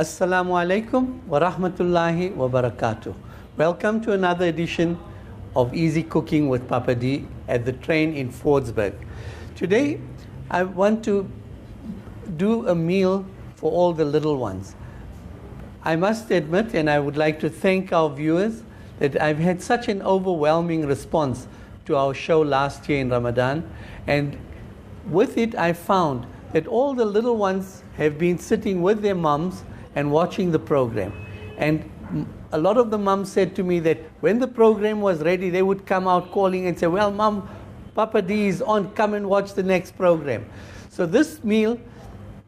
Assalamu alaikum wa rahmatullahi wa barakatuh. Welcome to another edition of Easy Cooking with Papa D at the train in Fordsburg. Today I want to do a meal for all the little ones. I must admit, and I would like to thank our viewers, that I've had such an overwhelming response to our show last year in Ramadan, and with it I found that all the little ones have been sitting with their mums and watching the program. And a lot of the mums said to me that when the program was ready, they would come out calling and say, well, Mom, Papa D is on, come and watch the next program. So this meal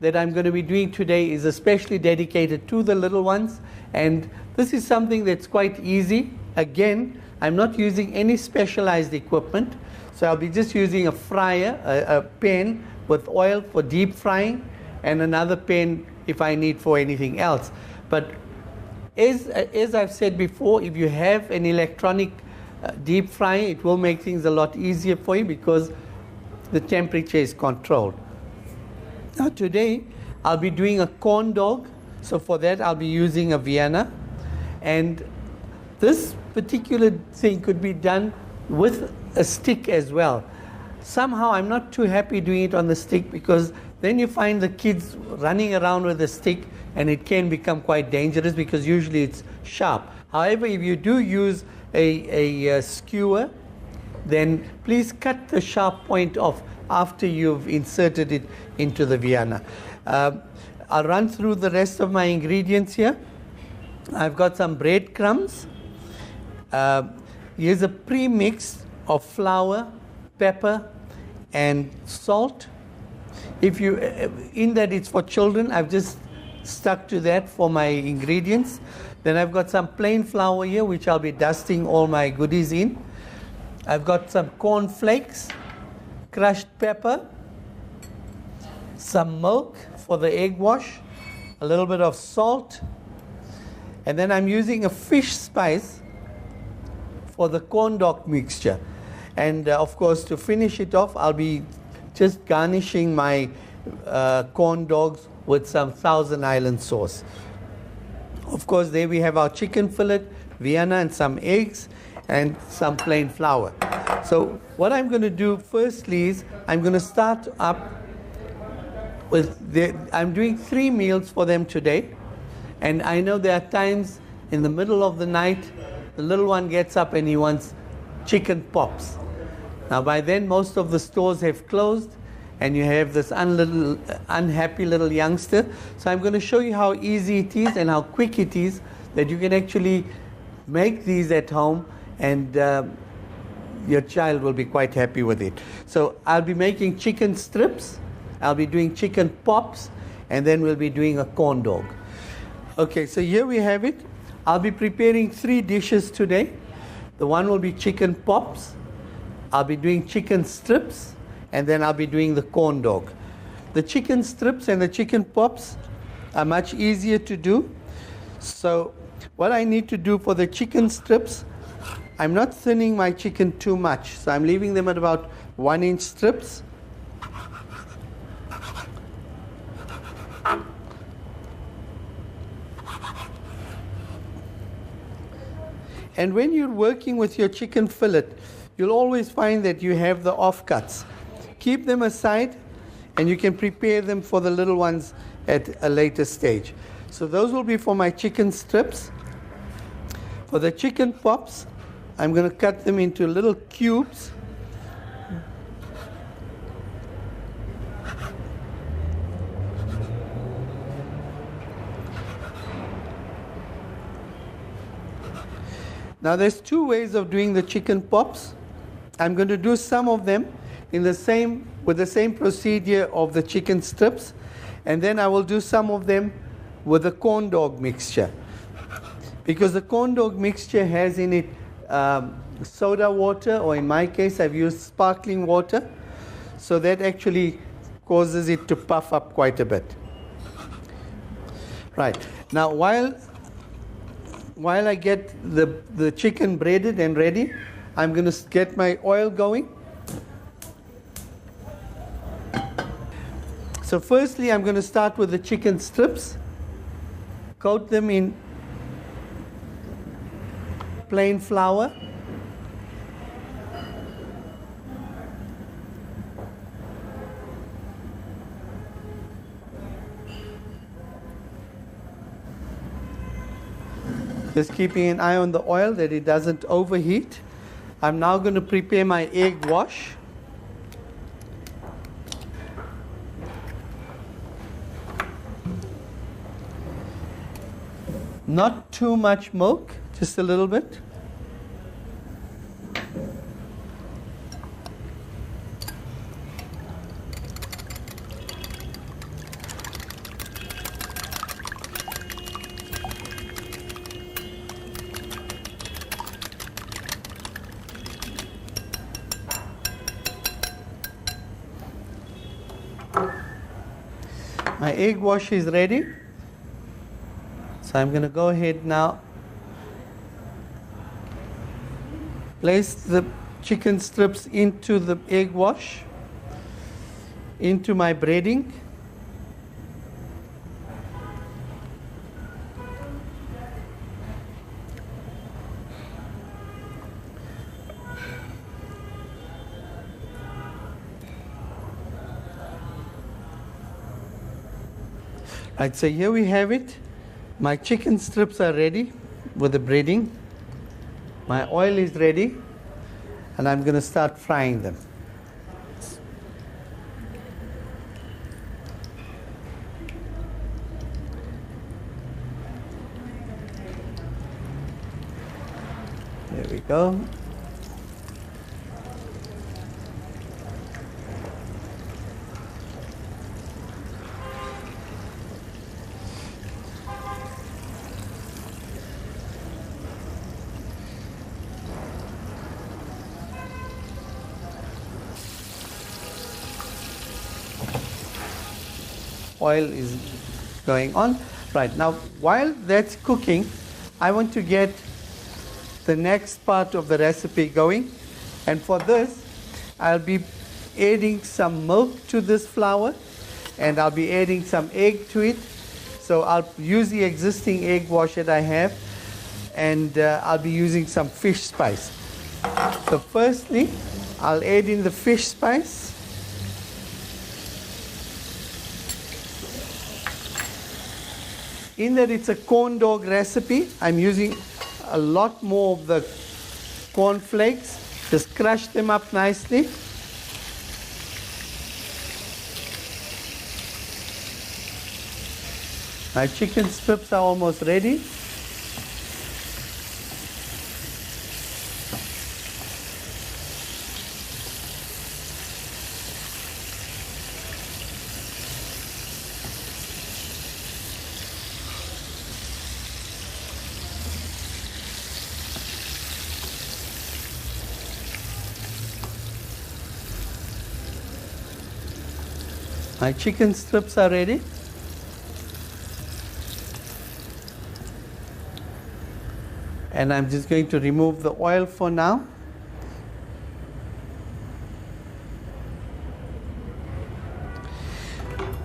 that I'm going to be doing today is especially dedicated to the little ones, and this is something that's quite easy. Again, I'm not using any specialized equipment, so I'll be just using a fryer, a pan with oil for deep frying, and another pan if I need for anything else. But as I've said before, if you have an electronic deep fryer, it will make things a lot easier for you because the temperature is controlled. Now today I'll be doing a corn dog, so for that I'll be using a Vienna, and this particular thing could be done with a stick as well. Somehow I'm not too happy doing it on the stick because then you find the kids running around with a stick and it can become quite dangerous because usually it's sharp. However, if you do use a skewer, then please cut the sharp point off after you've inserted it into the Vienna. I'll run through the rest of my ingredients here. I've got some breadcrumbs. Here's a pre-mix of flour, pepper, and salt. If you, in that it's for children, I've just stuck to that for my ingredients. Then I've got some plain flour here, which I'll be dusting all my goodies in. I've got some corn flakes, crushed pepper, some milk for the egg wash, a little bit of salt, and then I'm using a fish spice for the corn dog mixture. And of course, to finish it off, I'll be just garnishing my corn dogs with some Thousand Island sauce. Of course, there we have our chicken fillet, Vienna, and some eggs, and some plain flour. So what I'm going to do firstly is I'm going to start up with I'm doing 3 meals for them today, and I know there are times in the middle of the night the little one gets up and he wants chicken pops. Now by then most of the stores have closed and you have this unhappy little youngster. So I'm going to show you how easy it is and how quick it is that you can actually make these at home, and your child will be quite happy with it. So I'll be making chicken strips, I'll be doing chicken pops, and then we'll be doing a corn dog. Okay, so here we have it. I'll be preparing 3 dishes today. The one will be chicken pops, I'll be doing chicken strips, and then I'll be doing the corn dog. The chicken strips and the chicken pops are much easier to do. So what I need to do for the chicken strips, I'm not thinning my chicken too much, so I'm leaving them at about 1-inch strips. And when you're working with your chicken fillet, you'll always find that you have the offcuts. Keep them aside and you can prepare them for the little ones at a later stage. So those will be for my chicken strips. For the chicken pops, I'm going to cut them into little cubes. Now there's 2 ways of doing the chicken pops. I'm going to do some of them with the same procedure of the chicken strips, and then I will do some of them with the corn dog mixture. Because the corn dog mixture has in it soda water, or in my case I've used sparkling water, so that actually causes it to puff up quite a bit. Right, now while I get the chicken breaded and ready, I'm going to get my oil going. So firstly, I'm going to start with the chicken strips. coat them in plain flour. Just keeping an eye on the oil that it doesn't overheat. I'm now going to prepare my egg wash. Not too much milk, just a little bit. My egg wash is ready. So I'm going to go ahead now, place the chicken strips into the egg wash, into my breading. Right, so here we have it. My chicken strips are ready with the breading. My oil is ready, and I'm going to start frying them. There we go. Oil is going on. Right, now while that's cooking, I want to get the next part of the recipe going. And for this, I'll be adding some milk to this flour, and I'll be adding some egg to it. So I'll use the existing egg wash that I have, and I'll be using some fish spice. So firstly, I'll add in the fish spice. In that it's a corn dog recipe, I'm using a lot more of the corn flakes. Just crush them up nicely. My chicken strips are almost ready. My chicken strips are ready. And I'm just going to remove the oil for now.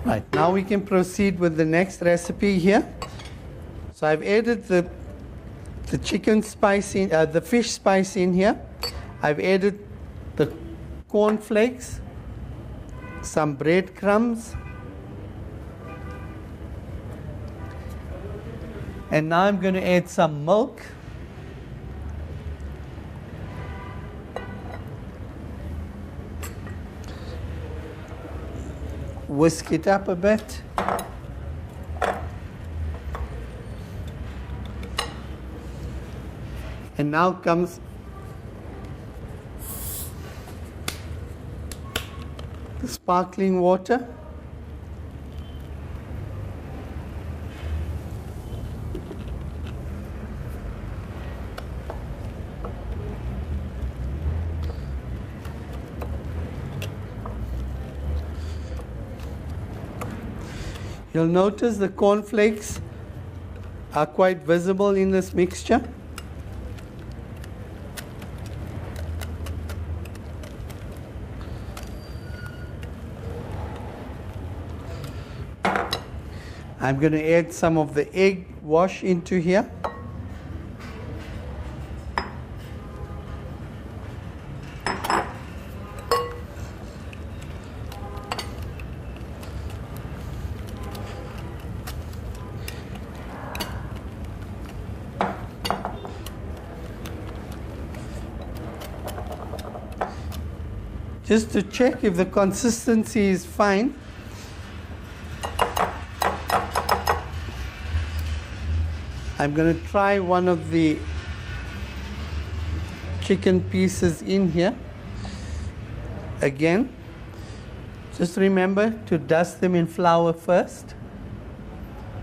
Right, now we can proceed with the next recipe here. So I've added the chicken spice in, the fish spice in here. I've added the corn flakes, some breadcrumbs, and now I'm going to add some milk. Whisk it up a bit. And now comes the sparkling water. You'll notice the cornflakes are quite visible in this mixture. I'm going to add some of the egg wash into here. Just to check if the consistency is fine. I'm going to try one of the chicken pieces in here. Again, just remember to dust them in flour first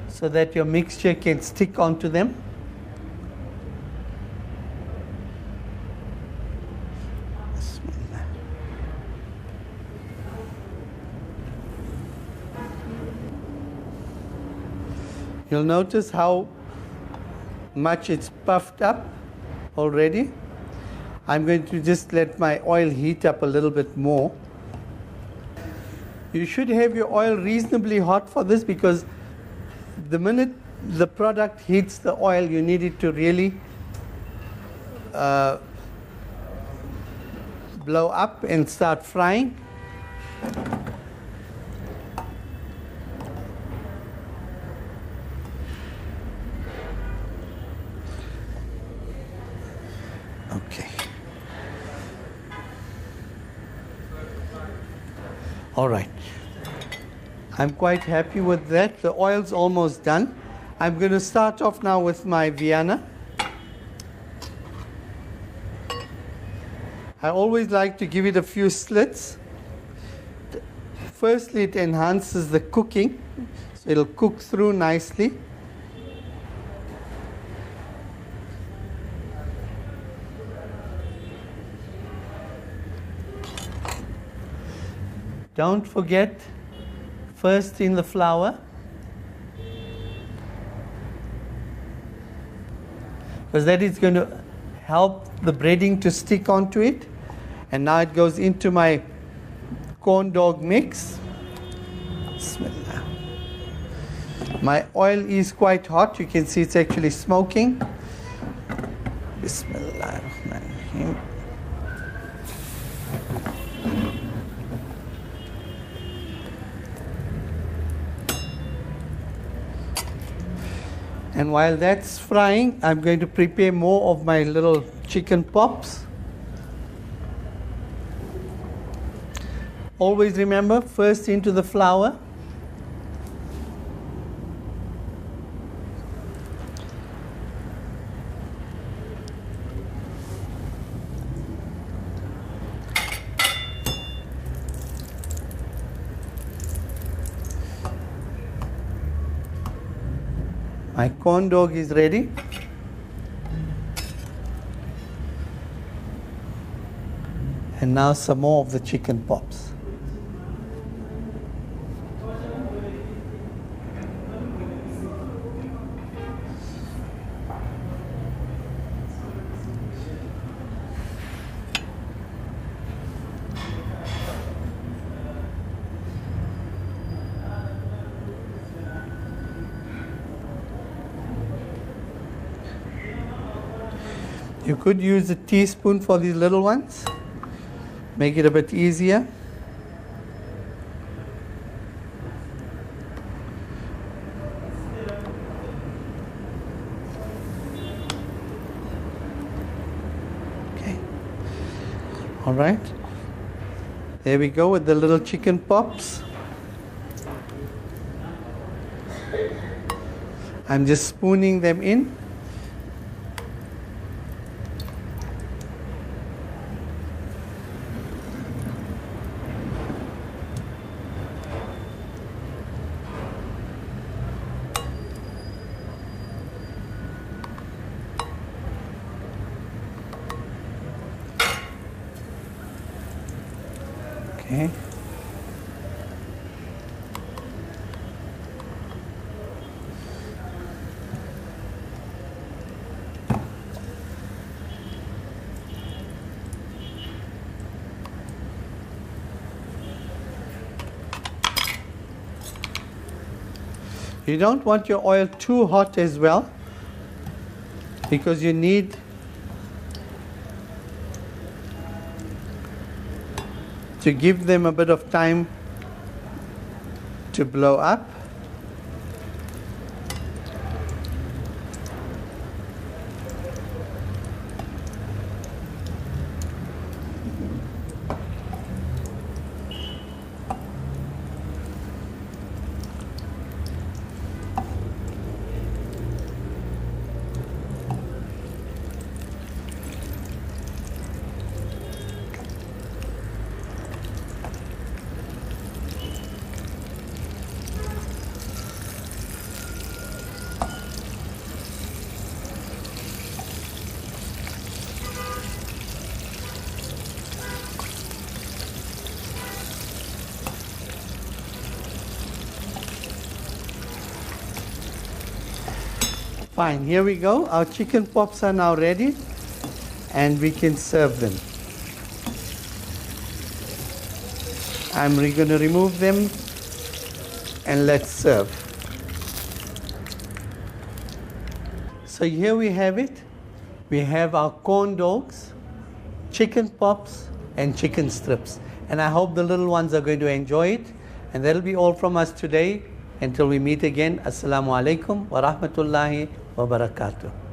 so that your mixture can stick onto them. You'll notice how much it's puffed up already. I'm going to just let my oil heat up a little bit more. You should have your oil reasonably hot for this, because the minute the product heats the oil, you need it to really blow up and start frying. Okay. All right. I'm quite happy with that. The oil's almost done. I'm going to start off now with my Vienna. I always like to give it a few slits. Firstly, it enhances the cooking, so it'll cook through nicely. Don't forget, first in the flour, because that is going to help the breading to stick onto it. And now it goes into my corn dog mix. Bismillah. My oil is quite hot. You can see it's actually smoking. Bismillah ar-Rahman ar-Rahim. And while that's frying, I'm going to prepare more of my little chicken pops. Always remember, first into the flour. My corn dog is ready. And now some more of the chicken pops. You could use a teaspoon for these little ones, make it a bit easier. Okay. All right. There we go with the little chicken pops. I'm just spooning them in. Okay. You don't want your oil too hot as well, because you need to give them a bit of time to blow up. Fine, here we go. Our chicken pops are now ready and we can serve them. I'm going to remove them and let's serve. So here we have it. We have our corn dogs, chicken pops and chicken strips. And I hope the little ones are going to enjoy it. And that'll be all from us today. Until we meet again, Assalamu alaikum wa rahmatullahi wa barakatuh.